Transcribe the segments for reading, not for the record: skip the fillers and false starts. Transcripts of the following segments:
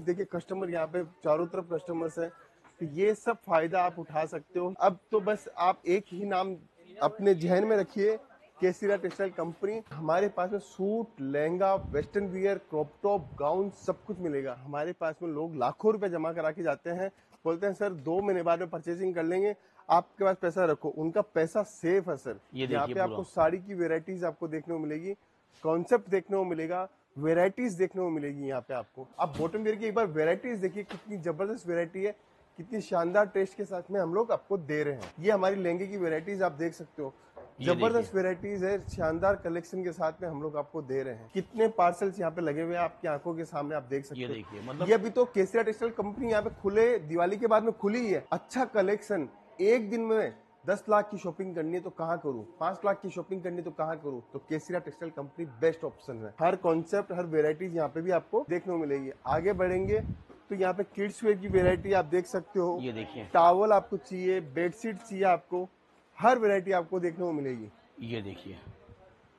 देखिए कस्टमर यहाँ पे चारों तरफ कस्टमर्स हैं, तो ये सब फायदा आप उठा सकते हो। अब तो बस आप एक ही नाम अपने जहन में रखिए, केसरिया टेक्सटाइल कंपनी। हमारे पास में suit, lehenga, western wear, crop top, gown सब कुछ मिलेगा। हमारे पास में लोग लाखों रुपए जमा करा के जाते हैं, बोलते हैं सर 2 महीने बाद में परचेसिंग कर लेंगे, आपके पास पैसा रखो। उनका पैसा सेफ है सर। यहाँ पे आपको साड़ी की वेराइटीज आपको देखने को मिलेगी, कॉन्सेप्ट देखने को मिलेगा, वेराइटीज देखने को मिलेगी यहाँ पे आपको। आप बॉटम वेयर की एक बार वेराइटीज देखिए, कितनी जबरदस्त वेराइटी है, कितनी शानदार टेस्ट के साथ में हम लोग आपको दे रहे हैं। ये हमारी लहंगे की वेराइटीज आप देख सकते हो, जबरदस्त वेराइटीज है, शानदार कलेक्शन के साथ में हम लोग आपको दे रहे हैं। कितने पार्सल्स यहाँ पे लगे हुए हैं आपकी आंखों के सामने, आप देख सकते हो। मतलब ये अभी तो केसरिया टेक्सटाइल कंपनी यहाँ पे खुले दिवाली के बाद में खुली है। अच्छा कलेक्शन, एक दिन में 10 लाख की शॉपिंग करनी है तो कहाँ करूँ, 5 लाख की शॉपिंग करनी है तो कहाँ करूँ, तो केसरिया टेक्सटाइल कंपनी बेस्ट ऑप्शन है। हर कॉन्सेप्ट, हर वेराइटीज यहाँ पे भी आपको देखने को मिलेगी। आगे बढ़ेंगे तो यहाँ पे किड्स वेयर की वेराइटी आप देख सकते हो। ये देखिए, टॉवल आपको चाहिए, बेडशीट चाहिए आपको, हर वेराइटी आपको देखने को मिलेगी। ये देखिए,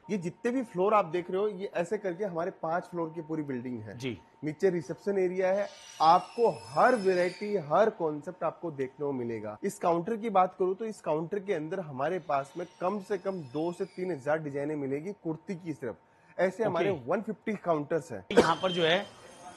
ये जितने भी फ्लोर आप देख रहे हो, ये ऐसे करके हमारे 5 फ्लोर की पूरी बिल्डिंग है जी। नीचे रिसेप्शन एरिया है, आपको हर वेराइटी, हर कॉन्सेप्ट आपको देखने को मिलेगा। इस काउंटर की बात करूं तो इस काउंटर के अंदर हमारे पास में कम से कम 2 से 3 हजार डिजाइने मिलेगी कुर्ती की सिर्फ। ऐसे हमारे 150 काउंटर्स है। यहाँ पर जो है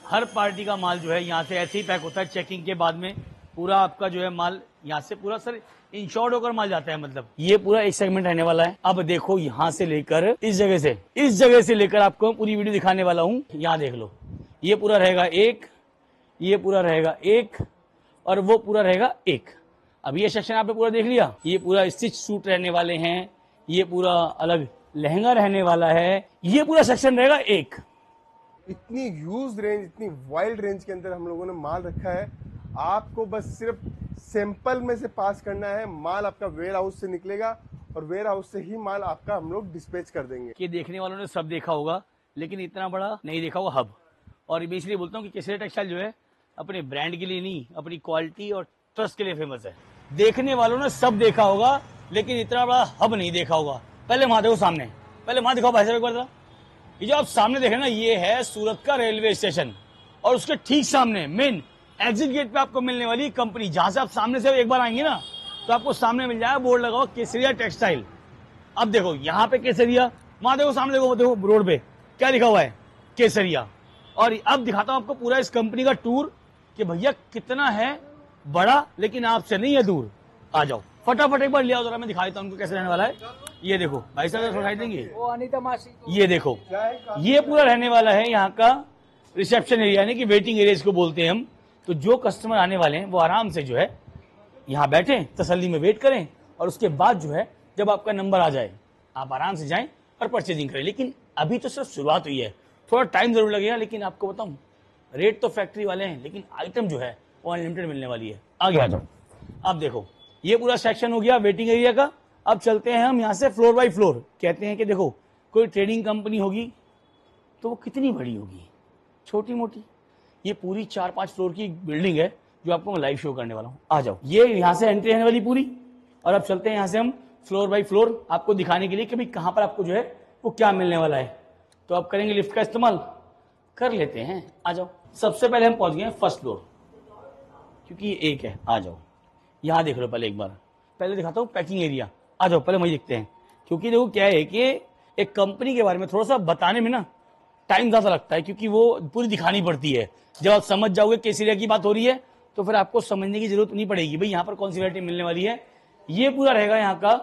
हर पार्टी का माल जो है यहाँ से ऐसे ही पैक होता है। चेकिंग के बाद में पूरा आपका जो है माल यहाँ से पूरा सर इंश्योर्ड होकर माल जाता है। मतलब ये पूरा एक सेगमेंट रहने वाला है। अब देखो यहाँ से लेकर इस जगह से लेकर आपको पूरी वीडियो दिखाने वाला हूँ। यहाँ देख लो, ये पूरा रहेगा एक, ये पूरा रहेगा एक, और वो पूरा रहेगा एक। अब ये सेक्शन आपने पूरा देख लिया। ये पूरा स्टिच सूट रहने वाले हैं, ये पूरा अलग लहंगा रहने वाला है, ये पूरा सेक्शन रहेगा एक। इतनी ह्यूज रेंज, इतनी वाइल्ड रेंज के अंदर हम लोगों ने माल रखा है। आपको बस सिर्फ सैंपल में से पास करना है, माल आपका वेयर हाउस से निकलेगा और वेयर हाउस से ही माल आपका हम लोग डिस्पैच कर देंगे। कि देखने वालों ने सब देखा होगा, लेकिन इतना बड़ा नहीं देखा होगा हब। और मैं इसलिए बोलता हूँ कि केसरिया टेक्सटाइल जो है अपने ब्रांड के लिए नहीं, अपनी क्वालिटी और ट्रस्ट के लिए फेमस है। देखने वालों ने सब देखा होगा, लेकिन इतना बड़ा हब नहीं देखा होगा। पहले वहां देखो सामने, पहले वहां दिखाओ भाई साहब एक बार। ये जो आप सामने देख रहे हैं ना, ये है सूरत का रेलवे स्टेशन, और उसके ठीक सामने मेन एग्जिट गेट पे आपको मिलने वाली कंपनी। जहां से आप सामने से एक बार आएंगे ना, तो आपको सामने मिल जाएगा बोर्ड लगा हुआ केसरिया टेक्सटाइल। अब देखो यहाँ पे केसरिया, वहां देखो सामने देखो रोड पे क्या लिखा हुआ है, केसरिया। और अब दिखाता हूं आपको पूरा इस कंपनी का टूर कि भैया कितना है बड़ा, लेकिन आपसे नहीं है दूर। आ जाओ फटाफट एक बार ले आओ जरा, मैं दिखा देता हूं उनको कैसे रहने वाला है। ये देखो भाई साहब दिखाई देंगे, ये देखो, ये पूरा रहने वाला है यहाँ का रिसेप्शन एरिया, यानी कि वेटिंग एरिया इसको बोलते हैं हम। तो जो कस्टमर आने वाले हैं वो आराम से जो है यहाँ बैठे, तसल्ली में वेट करें, और उसके बाद जो है जब आपका नंबर आ जाए आप आराम से जाएं और परचेजिंग करें। लेकिन अभी तो सिर्फ शुरुआत हुई है, थोड़ा टाइम जरूर लगेगा, लेकिन आपको बताऊं रेट तो फैक्ट्री वाले हैं, लेकिन आइटम जो है वो अनलिमिटेड मिलने वाली है। आगे आ जाओ। अब देखो ये पूरा सेक्शन हो गया वेटिंग एरिया का। अब चलते हैं हम यहाँ से फ्लोर बाय फ्लोर। कहते हैं कि देखो कोई ट्रेडिंग कंपनी होगी तो वो कितनी बड़ी होगी, छोटी मोटी। ये पूरी 4-5 फ्लोर की बिल्डिंग है जो आपको मैं लाइव शो करने वाला हूँ। आ जाओ, ये यहाँ से एंट्री रहने वाली पूरी। और अब चलते हैं यहाँ से हम फ्लोर बाय फ्लोर आपको दिखाने के लिए कि भाई कहाँ पर आपको जो है वो क्या मिलने वाला है। तो आप करेंगे लिफ्ट का इस्तेमाल, कर लेते हैं। आ जाओ, सबसे पहले हम पहुंच गए फर्स्ट फ्लोर, क्योंकि ये एक है। आ जाओ, यहाँ देख लो पहले एक बार, पहले दिखाता हूँ पैकिंग एरिया। आ जाओ पहले वही देखते हैं, क्योंकि देखो क्या है कि एक कंपनी के बारे में थोड़ा सा बताने में ना टाइम ज्यादा लगता है, क्योंकि वो पूरी दिखानी पड़ती है। जब आप समझ जाओगे केसरिया की बात हो रही है तो फिर आपको समझने की जरूरत नहीं पड़ेगी भाई यहाँ पर कौन सी वैरायटी मिलने वाली है। ये पूरा रहेगा यहाँ का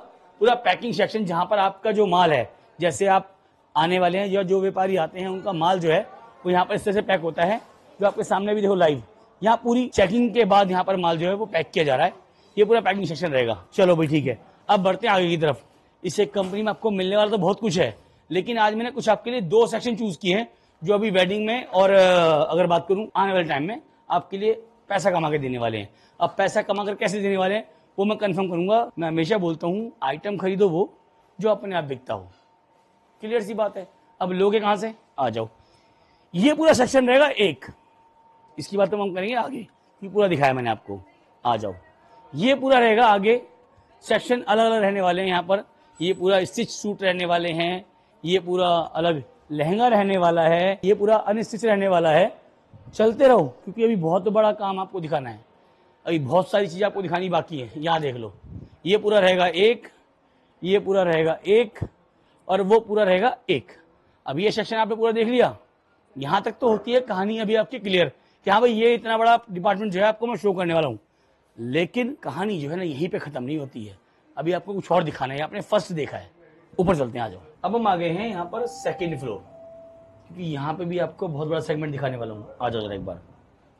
पूरा पैकिंग सेक्शन, जहां पर आपका जो माल है, जैसे आप आने वाले हैं या जो व्यापारी आते हैं उनका माल जो है वो यहाँ पर इस तरह से पैक होता है, जो आपके सामने भी देखो लाइव। यहाँ पूरी चेकिंग के बाद यहाँ पर माल जो है वो पैक किया जा रहा है। ये पूरा पैकिंग सेक्शन रहेगा। चलो भाई ठीक है, अब बढ़ते हैं आगे की तरफ। इस एक कंपनी में आपको मिलने वाला तो बहुत कुछ है, लेकिन आज मैंने कुछ आपके लिए 2 सेक्शन चूज किए हैं जो अभी वेडिंग में और अगर बात करूं आने वाले टाइम में आपके लिए पैसा कमा के देने वाले हैं। अब पैसा कमा कर कैसे देने वाले हैं वो मैं कंफर्म करूंगा। मैं हमेशा बोलता हूं आइटम खरीदो वो जो अपने आप बिकता हो। क्लियर सी बात है। अब लोगे कहां से, आ जाओ। ये पूरा सेक्शन रहेगा एक, इसकी बात तो हम करेंगे आगे, ये पूरा दिखाया मैंने आपको। आ जाओ, ये पूरा रहेगा आगे सेक्शन, अलग अलग रहने वाले हैं यहाँ पर। ये पूरा स्टिच सूट रहने वाले हैं, ये पूरा अलग लहंगा रहने वाला है, ये पूरा अनस्टिच रहने वाला है। चलते रहो, क्योंकि अभी बहुत बड़ा काम आपको दिखाना है, अभी बहुत सारी चीज़ें आपको दिखानी बाकी है। यहाँ देख लो, ये पूरा रहेगा एक, ये पूरा रहेगा एक, और वो पूरा रहेगा एक। अब ये सेक्शन आपने पूरा देख लिया, यहाँ तक तो होती है कहानी अभी आपकी क्लियर कि हाँ भाई ये इतना बड़ा डिपार्टमेंट जो है आपको मैं शो करने वाला हूँ, लेकिन कहानी जो है ना यहीं पे खत्म नहीं होती है, अभी आपको कुछ और दिखाना है। आपने फर्स्ट देखा है, ऊपर चलते हैं, आ जाओ। अब हम आ गए हैं यहाँ पर सेकेंड फ्लोर, क्योंकि यहाँ पे भी आपको बहुत बड़ा सेगमेंट दिखाने वाला हूँ। आ जाओ जरा एक बार।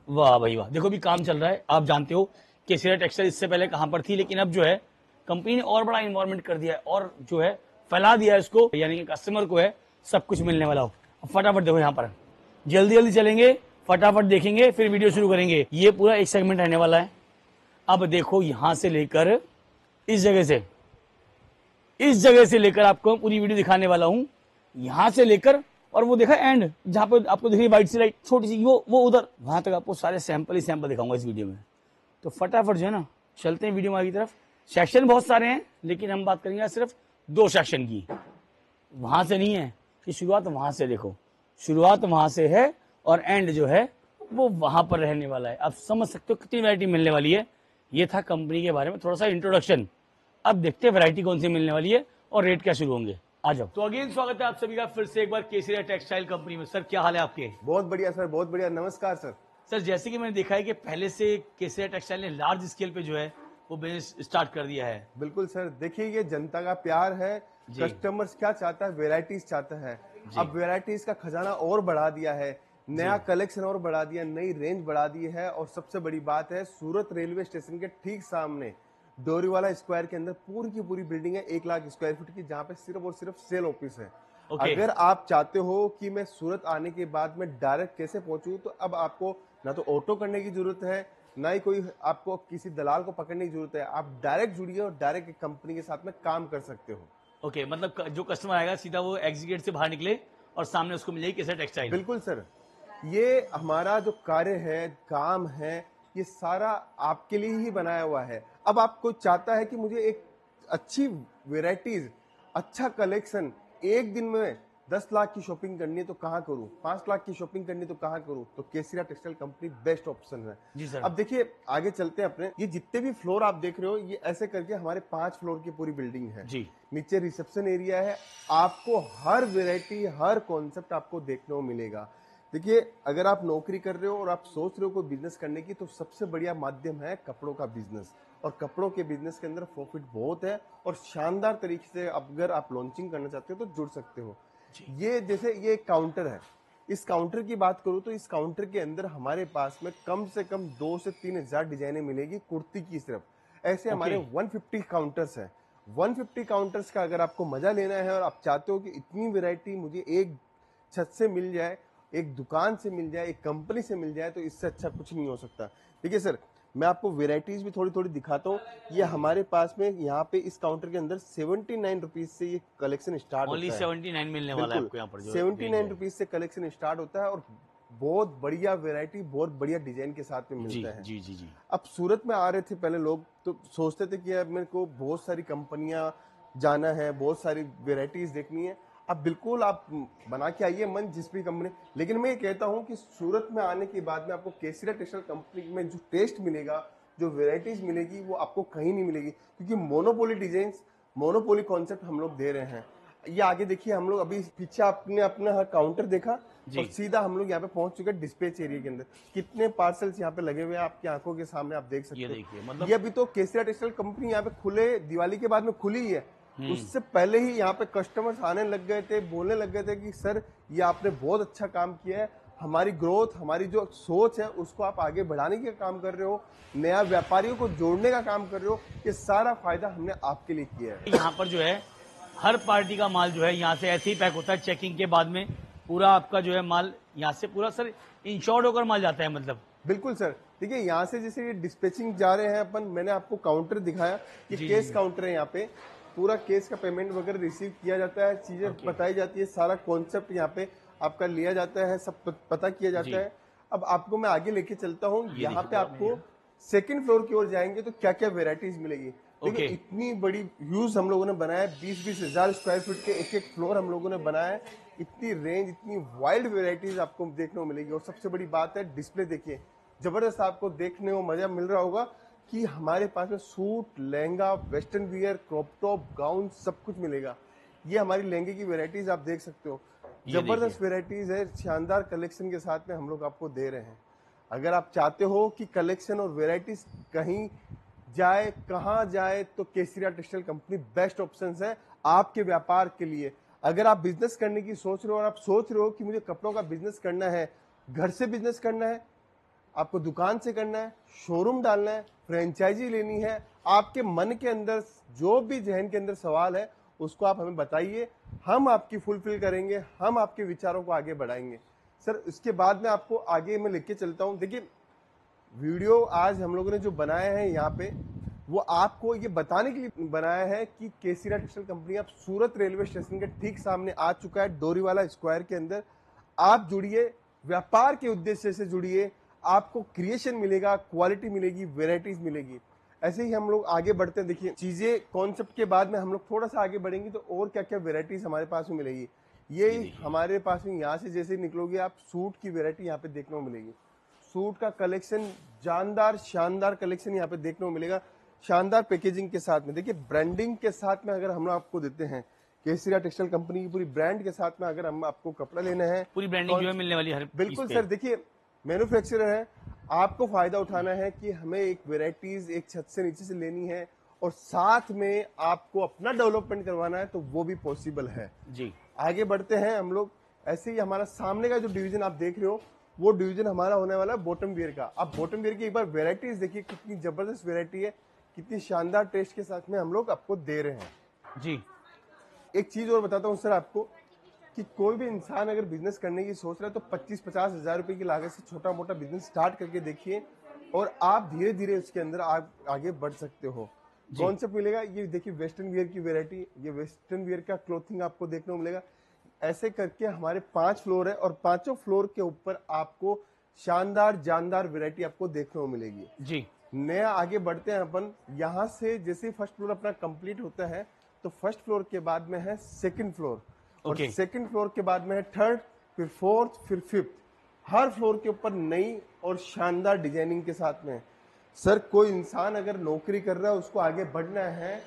वाह भाई वाह, देखो भी काम चल रहा है। आप जानते हो केसरिया टेक्सटाइल इससे पहले कहाँ पर थी, लेकिन अब जो है कंपनी ने और बड़ा इन्वायरमेंट कर दिया है और जो है फैला दिया है इसको, यानी कि कस्टमर को है सब कुछ मिलने वाला हो। फटाफट देखो यहाँ पर, जल्दी जल्दी चलेंगे, फटाफट देखेंगे, फिर वीडियो शुरू करेंगे। ये पूरा एक सेगमेंट रहने वाला है। अब देखो यहां से लेकर इस जगह से लेकर आपको पूरी वीडियो दिखाने वाला हूं, यहां से लेकर और वो देखा एंड जहां पर आपको दिख रही व्हाइट सी लाइट छोटी सी, वो उधर, वहां तक आपको सारे सैंपल ही सैंपल दिखाऊंगा इस वीडियो में। तो फटाफट जो है ना चलते हैं वीडियो में आगे की तरफ। सेक्शन बहुत सारे हैं, लेकिन हम बात करेंगे सिर्फ 2 सेक्शन की। वहां से नहीं है कि शुरुआत वहां से, देखो शुरुआत वहां से है और एंड जो है वो वहां पर रहने वाला है। आप समझ सकते हो कितनी वैरायटी मिलने वाली है। ये था कंपनी के बारे में थोड़ा सा इंट्रोडक्शन। अब देखते हैं वैरायटी कौन सी मिलने वाली है और रेट क्या शुरू होंगे। आ जाओ। तो अगेन स्वागत है आप सभी का फिर से एक बार केसरिया टेक्सटाइल कंपनी में। सर क्या हाल है आपके? बहुत बढ़िया सर, बहुत बढ़िया। नमस्कार सर। सर जैसे कि मैंने देखा है कि पहले से केसरिया टेक्सटाइल ने लार्ज स्केल पे जो है वो बिजनेस स्टार्ट कर दिया है। बिल्कुल सर, देखिए ये जनता का प्यार है। कस्टमर्स क्या चाहता है, वेराइटीज चाहता है। अब वेराइटीज का खजाना और बढ़ा दिया है, नया कलेक्शन और बढ़ा दिया, नई रेंज बढ़ा दी है। और सबसे बड़ी बात है, सूरत रेलवे स्टेशन के ठीक सामने डोरीवाला स्क्वायर के अंदर पूरी की पूरी बिल्डिंग है 1 लाख स्क्वायर फीट की, जहाँ पे सिर्फ और सिर्फ सेल ऑफिस है। अगर आप चाहते हो कि मैं सूरत आने के बाद मैं डायरेक्ट कैसे पहुंचूं, तो अब आपको ना तो ऑटो करने की जरूरत है, ना ही कोई आपको किसी दलाल को पकड़ने की जरूरत है। आप डायरेक्ट जुड़िए और डायरेक्ट कंपनी के साथ में काम कर सकते हो। ओके, मतलब जो कस्टमर आएगा सीधा वो एग्जिट गेट से बाहर निकले और सामने उसको मिलेगी केसरिया टेक्सटाइल। बिल्कुल सर, ये हमारा जो कार्य है, काम है, ये सारा आपके लिए ही बनाया हुआ है। अब आपको चाहता है कि मुझे एक अच्छी वेराइटीज, अच्छा कलेक्शन, एक दिन में 10 लाख की शॉपिंग करनी है तो कहाँ करूँ, 5 लाख की शॉपिंग करनी है तो कहाँ करूँ, तो केसरिया टेक्सटाइल कंपनी बेस्ट ऑप्शन है। जी सर। अब देखिए आगे चलते हैं अपने। ये जितने भी फ्लोर आप देख रहे हो, ये ऐसे करके हमारे 5 फ्लोर की पूरी बिल्डिंग है जी। नीचे रिसेप्शन एरिया है। आपको हर वेराइटी, हर कॉन्सेप्ट आपको देखने को मिलेगा। देखिए अगर आप नौकरी कर रहे हो और आप सोच रहे हो कोई बिजनेस करने की, तो सबसे बढ़िया माध्यम है कपड़ों का बिजनेस। और कपड़ों के बिजनेस के अंदर प्रॉफिट बहुत है और शानदार तरीके से अगर आप लॉन्चिंग करना चाहते हो तो जुड़ सकते हो। ये जैसे ये एक काउंटर है, इस काउंटर की बात करूं तो इस काउंटर के अंदर हमारे पास में कम से कम 2 से 3 हजार डिजाइनें मिलेगी कुर्ती की सिर्फ। ऐसे हमारे 150 काउंटर्स हैं। 150 काउंटर्स का अगर आपको मजा लेना है और आप चाहते हो कि इतनी वैरायटी मुझे एक छत से मिल जाए, एक दुकान से मिल जाए, एक कंपनी से मिल जाए, तो इससे अच्छा कुछ नहीं हो सकता। देखिए सर, मैं आपको वेराइटीज भी थोड़ी थोड़ी दिखाता हूँ। ये हमारे पास में यहाँ पे इस काउंटर के अंदर 79 रुपीज से ये कलेक्शन स्टार्ट होता है। 79 मिलने वाला है आपको यहाँ पर। 79 रुपीज से कलेक्शन स्टार्ट होता है और बहुत बढ़िया वेराइटी, बहुत बढ़िया डिजाइन के साथ में मिलता है। जी जी जी। अब सूरत में आ रहे थे पहले लोग तो सोचते थे कि यार मेरे को बहुत सारी कंपनियां जाना है, बहुत सारी वेराइटीज देखनी है। अब बिल्कुल आप बना के आइए मन जिस भी कंपनी, लेकिन मैं ये कहता हूं कि सूरत में आने के बाद में आपको केसरिया टेक्सटाइल कंपनी में जो टेस्ट मिलेगा, जो वेराइटीज मिलेगी, वो आपको कहीं नहीं मिलेगी, क्योंकि मोनोपोली डिजाइन, मोनोपोली कॉन्सेप्ट हम लोग दे रहे हैं। ये आगे देखिए, हम लोग अभी पीछे आपने अपना काउंटर देखा और सीधा हम लोग यहाँ पे पहुंच चुके हैं डिस्पैच एरिया के अंदर। कितने पार्सल्स यहाँ पे लगे हुए हैं आपकी आंखों के सामने, आप देख सकते हैं। मतलब ये अभी तो केसरिया टेक्सटाइल कंपनी यहाँ पे खुले, दिवाली के बाद में खुली ही है। उससे पहले ही यहाँ पे कस्टमर्स आने लग गए थे, बोलने लग गए थे कि सर ये आपने बहुत अच्छा काम किया है, हमारी ग्रोथ, हमारी जो सोच है उसको आप आगे बढ़ाने का काम कर रहे हो, नया व्यापारियों को जोड़ने का काम कर रहे हो। ये सारा फायदा हमने आपके लिए किया है। यहाँ पर जो है हर पार्टी का माल जो है यहाँ से ऐसे ही पैक होता है, चेकिंग के बाद में पूरा आपका जो है माल यहाँ से पूरा सर इंश्योर्ड होकर माल जाता है। मतलब बिल्कुल सर, देखिए यहाँ से जैसे ये डिस्पैचिंग जा रहे हैं अपन, मैंने आपको काउंटर दिखाया, ये केस काउंटर है। यहाँ पे पूरा केस का पेमेंट वगैरह रिसीव किया जाता है, चीजें बताई जाती है, सारा कॉन्सेप्ट यहाँ पे आपका लिया जाता है, सब पता किया जाता है। अब आपको मैं आगे लेके चलता हूँ, यहाँ पे आपको सेकंड फ्लोर की ओर जाएंगे तो क्या क्या वेराइटीज मिलेगी। देखिए इतनी बड़ी ह्यूज हम लोगों ने बनाया है, 20-20 हजार स्क्वायर फीट के एक फ्लोर हम लोगों ने बनाया है। इतनी रेंज, इतनी वाइल्ड वेराइटीज आपको देखने को मिलेगी। और सबसे बड़ी बात है डिस्प्ले देखिए, जबरदस्त आपको देखने को मजा मिल रहा होगा कि हमारे पास में suit, lehenga, western wear, crop top, gown सब कुछ मिलेगा। ये हमारी लहंगे की वेराइटीज आप देख सकते हो, जबरदस्त वेराइटीज है, शानदार कलेक्शन के साथ में हम लोग आपको दे रहे हैं। अगर आप चाहते हो कि कलेक्शन और वेराइटीज कहीं जाए, कहाँ जाए, तो केसरिया टेक्सटाइल कंपनी बेस्ट ऑप्शन है आपके व्यापार के लिए। अगर आप बिजनेस करने की सोच रहे हो और आप सोच रहे हो कि मुझे कपड़ों का बिजनेस करना है, घर से बिजनेस करना है, आपको दुकान से करना है, शोरूम डालना है, फ्रेंचाइजी लेनी है, आपके मन के अंदर जो भी जहन के अंदर सवाल है उसको आप हमें बताइए, हम आपकी फुलफिल करेंगे, हम आपके विचारों को आगे बढ़ाएंगे। सर इसके बाद में आपको आगे मैं लेके चलता हूँ। देखिए वीडियो आज हम लोगों ने जो बनाया है यहाँ पे, वो आपको ये बताने के लिए बनाया है कि केसरिया टेक्सटाइल कंपनी अब सूरत रेलवे स्टेशन के ठीक सामने आ चुका है, डोरीवाला स्क्वायर के अंदर। आप जुड़िए, व्यापार के उद्देश्य से जुड़िए, आपको क्रिएशन मिलेगा, क्वालिटी मिलेगी, वेराइटीज मिलेगी। ऐसे ही हम लोग आगे बढ़ते हैं। देखिए चीजें कॉन्सेप्ट के बाद में हम लोग थोड़ा सा आगे बढ़ेंगे तो और क्या क्या वेराइटीज हमारे पास में मिलेगी। ये हमारे पास में यहाँ से जैसे निकलोगे आप, सूट की वेराइटी यहाँ पे देखने को मिलेगी। सूट का कलेक्शन जानदार शानदार कलेक्शन यहाँ पे देखने को मिलेगा, शानदार पैकेजिंग के साथ में। देखिए ब्रांडिंग के साथ में अगर हम आपको देते हैं, केसरिया टेक्सटाइल कंपनी की पूरी ब्रांड के साथ में अगर हम आपको कपड़ा लेना है, पूरी ब्रांडिंग जो है मिलने वाली हर बिल्कुल सर। देखिए मैन्युफैक्चरर है, आपको फायदा उठाना है कि हमें एक वेराइटीज एक छत से नीचे से लेनी है और साथ में आपको अपना डेवलपमेंट करवाना है, तो वो भी पॉसिबल है जी। आगे बढ़ते हैं हम लोग। ऐसे ही हमारा सामने का जो डिवीजन आप देख रहे हो, वो डिवीजन हमारा होने वाला है बॉटम वियर का। आप बॉटम वियर की एक बार वेराइटीज देखिए, कितनी जबरदस्त वेराइटी है, कितनी शानदार टेस्ट के साथ में हम लोग आपको दे रहे हैं जी। एक चीज और बताता हूँ सर आपको कि कोई भी इंसान अगर बिजनेस करने की सोच रहा है तो 25-50 हजार रुपए की लागत से छोटा मोटा बिजनेस स्टार्ट करके देखिए और आप धीरे धीरे उसके अंदर आगे बढ़ सकते हो। कॉन्सेप्ट मिलेगा, ये देखिए वेस्टर्न वियर की वेराइटी, ये वेस्टर्न वियर का क्लोथिंग आपको देखने को मिलेगा। ऐसे करके हमारे 5 फ्लोर है और 5 फ्लोर के ऊपर आपको शानदार जानदार वेराइटी आपको देखने को मिलेगी जी। नया आगे बढ़ते हैं अपन। यहाँ से जैसे फर्स्ट फ्लोर अपना कंप्लीट होता है तो फर्स्ट फ्लोर के बाद में है सेकंड फ्लोर और सेकंड फ्लोर के बाद में है थर्ड, फिर फोर्थ, फिर फिफ्थ। हर फ्लोर के ऊपर नई और शानदार डिजाइनिंग के साथ में। सर कोई इंसान अगर नौकरी कर रहा है, उसको आगे बढ़ना है,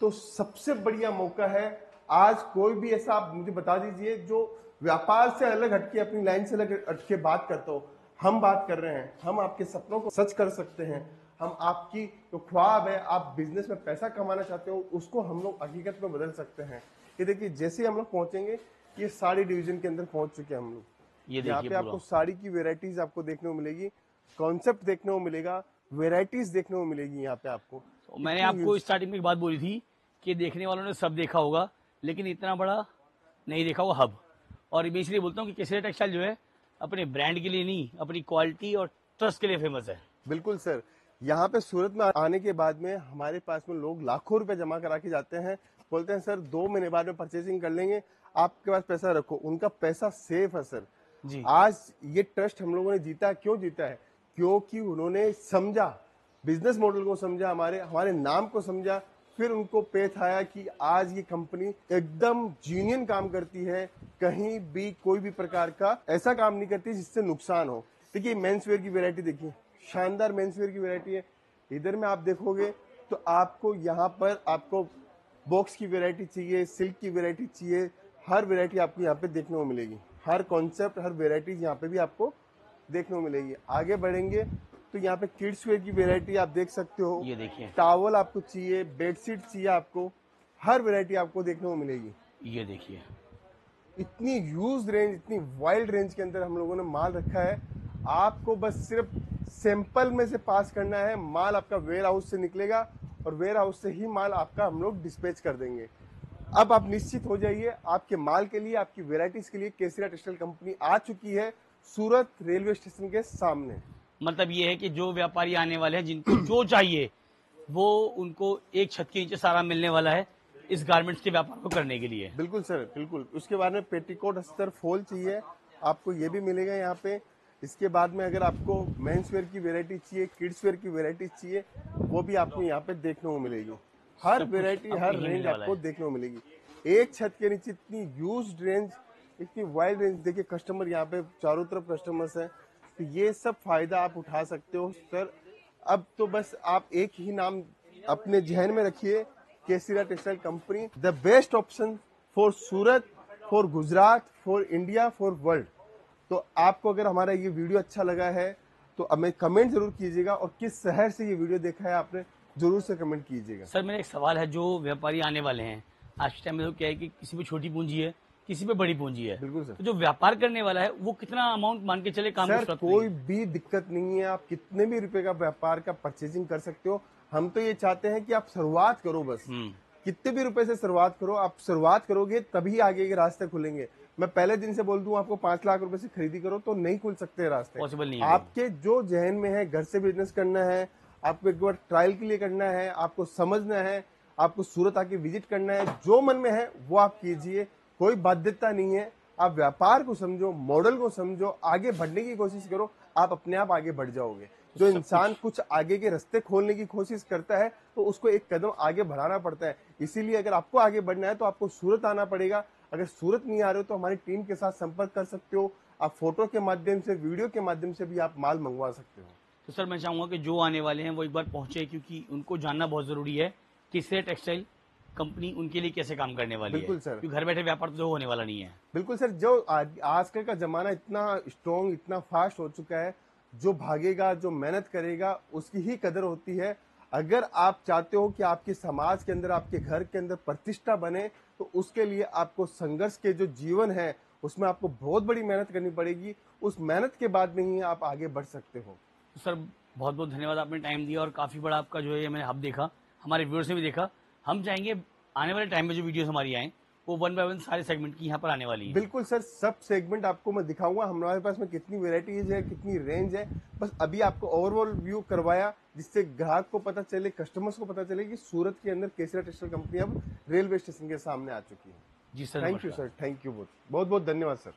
तो सबसे बढ़िया मौका है आज। कोई भी ऐसा आप मुझे बता दीजिए जो व्यापार से अलग हटके, अपनी लाइन से अलग हटके बात करता हो। हम बात कर रहे हैं, हम आपके सपनों को सच कर सकते हैं। हम आपकी जो ख्वाब है, आप बिजनेस में पैसा कमाना चाहते हो, उसको हम लोग हकीकत में बदल सकते हैं। ये देखिए जैसे ही हम लोग पहुंचेंगे, ये साड़ी डिवीजन के अंदर पहुंच चुके हैं हम लोग। ये यहाँ पे आपको साड़ी की वेराइटीज आपको देखने को मिलेगी, कॉन्सेप्ट देखने को मिलेगा, वेराइटीज देखने को मिलेगी यहाँ पे आपको। मैंने आपको स्टार्टिंग में एक बात बोली थी कि देखने वालों ने सब देखा होगा, लेकिन इतना बड़ा नहीं देखा होगा हब। और मैं इसलिए बोलता हूँ कि केसरिया टेक्सटाइल जो है अपने ब्रांड के लिए नहीं, अपनी क्वालिटी और ट्रस्ट के लिए फेमस है। बिल्कुल सर, यहाँ पे सूरत में आने के बाद में हमारे पास में लोग लाखों रुपए जमा करा के जाते हैं, बोलते हैं सर 2 महीने बाद में परचेसिंग कर लेंगे, आपके पास पैसा रखो। उनका पैसा सेफ है सर जी। आज ये ट्रस्ट हम लोगों ने जीता है। क्यों जीता है? क्योंकि उन्होंने समझा, बिजनेस मॉडल को समझा, हमारे नाम को समझा, फिर उनको पेथ आया कि आज ये कंपनी एकदम जीनियन काम करती है, कहीं भी कोई भी प्रकार का ऐसा काम नहीं करती जिससे नुकसान हो। देखिए मेंस वेयर की वैरायटी देखिए, शानदार मेंस वेयर की वैरायटी है। इधर में आप देखोगे तो आपको यहाँ पर आपको बॉक्स की वैरायटी चाहिए, सिल्क की वैरायटी चाहिए, हर वैरायटी आपको यहाँ पे देखने को मिलेगी। हर कॉन्सेप्ट, हर वैरायटी यहाँ पे भी आपको देखने को मिलेगी। आगे बढ़ेंगे तो यहाँ पे किड्स वेयर की वैरायटी आप देख सकते हो। ये देखिए, टॉवल आपको चाहिए, बेडशीट चाहिए, आपको हर वैरायटी आपको देखने को मिलेगी। ये देखिए इतनी ह्यूज रेंज, इतनी वाइल्ड रेंज के अंदर हम लोगों ने माल रखा है। आपको बस सिर्फ सैंपल में से पास करना है, माल आपका वेयर हाउस से निकलेगा और वेयर हाउस से ही माल आपका हम लोग डिस्पैच कर देंगे। अब आप निश्चित हो जाइए, आपके माल के लिए, आपकी वेराइटीज के लिए केसरिया टेक्सटाइल कंपनी आ चुकी है सूरत रेलवे स्टेशन के सामने। मतलब ये है कि जो व्यापारी आने वाले हैं, जिनको जो चाहिए वो उनको एक छत के नीचे सारा मिलने वाला है इस गारमेंट्स के व्यापार को करने के लिए। बिल्कुल सर, बिल्कुल। उसके बाद में पेटीकोट, अस्तर, फॉल चाहिए, आपको ये भी मिलेगा यहाँ पे। इसके बाद में अगर आपको मेंस वेयर की वैरायटी चाहिए, किड्स वेयर की वैरायटी चाहिए, वो भी आपको यहाँ पे देखने को मिलेगी। हर वैरायटी, हर रेंज आपको देखने को मिलेगी। एक छत के नीचे इतनी ह्यूज रेंज, इतनी वाइड रेंज, देखिए कस्टमर यहाँ पे चारों तरफ कस्टमर्स हैं, तो ये सब फायदा आप उठा सकते हो सर। अब तो बस आप एक ही नाम अपने जहन में रखिए, Kesariya textile company, the best option for Surat, for Gujarat, for India, for world. तो आपको अगर हमारा ये वीडियो अच्छा लगा है तो हमें कमेंट जरूर कीजिएगा, और किस शहर से ये वीडियो देखा है आपने जरूर से कमेंट कीजिएगा। सर मेरा एक सवाल है, जो व्यापारी आने वाले हैं आज के टाइम में, तो क्या है कि किसी पे छोटी पूंजी है, किसी पे बड़ी पूंजी है। बिल्कुल सर। तो जो व्यापार करने वाला है वो कितना अमाउंट मान के चले काम सर कोई भी दिक्कत नहीं है, आप कितने भी रुपए का व्यापार का परचेजिंग कर सकते हो। हम तो ये चाहते हैं कि आप शुरुआत करो, बस कितने भी रुपए से शुरुआत करो। आप शुरुआत करोगे तभी आगे के रास्ते खुलेंगे। मैं पहले दिन से बोल दूं आपको 5 लाख रुपए से खरीदी करो तो नहीं खुल सकते रास्ते, पॉसिबल नहीं है। आपके जो जहन में है, घर से बिजनेस करना है, आपको एक बार ट्रायल के लिए करना है, आपको समझना है, आपको सूरत आके विजिट करना है, जो मन में है वो आप कीजिए, कोई बाध्यता नहीं है। आप व्यापार को समझो, मॉडल को समझो, आगे बढ़ने की कोशिश करो, आप अपने आप आगे बढ़ जाओगे। जो इंसान कुछ आगे के रास्ते खोलने की कोशिश करता है तो उसको एक कदम आगे बढ़ाना पड़ता है। इसीलिए अगर आपको आगे बढ़ना है तो आपको सूरत आना पड़ेगा। अगर सूरत नहीं आ रहे हो तो हमारी टीम के साथ संपर्क कर सकते हो। आप फोटो के माध्यम से, वीडियो के माध्यम से भी आप माल मंगवा सकते हो। तो सर मैं चाहूंगा कि जो आने वाले हैं वो एक बार पहुंचे, क्योंकि उनको जानना बहुत जरूरी है कि केसरिया टेक्सटाइल कंपनी उनके लिए कैसे काम करने वाली है। बिल्कुल सर। क्योंकि घर बैठे व्यापार तो होने वाला नहीं है। बिल्कुल सर। जो आजकल का जमाना इतना स्ट्रॉन्ग, इतना फास्ट हो चुका है, जो भागेगा, जो मेहनत करेगा उसकी ही कदर होती है। अगर आप चाहते हो कि आपके समाज के अंदर, आपके घर के अंदर प्रतिष्ठा बने, तो उसके लिए आपको संघर्ष के जो जीवन है उसमें आपको बहुत बड़ी मेहनत करनी पड़ेगी। उस मेहनत के बाद में ही आप आगे बढ़ सकते हो। तो सर बहुत बहुत धन्यवाद, आपने टाइम दिया और काफी बड़ा आपका जो है मैंने हब देखा, हमारे व्यूअर्स ने भी देखा। हम चाहेंगे आने वाले टाइम में जो वीडियोस हमारी आए वो 1 बाय 1 सारे सेगमेंट की यहाँ पर आने वाली है। बिल्कुल सर, सब सेगमेंट आपको मैं दिखाऊंगा हमारे पास में कितनी वेराइटीज है, कितनी रेंज है। बस अभी आपको ओवरऑल व्यू करवाया, जिससे ग्राहक को पता चले, कस्टमर्स को पता चले कि सूरत के अंदर केसरिया टेक्सटाइल कंपनी अब रेलवे स्टेशन के सामने आ चुकी है। जी sir, thank you sir, thank you बहुत बहुत धन्यवाद सर।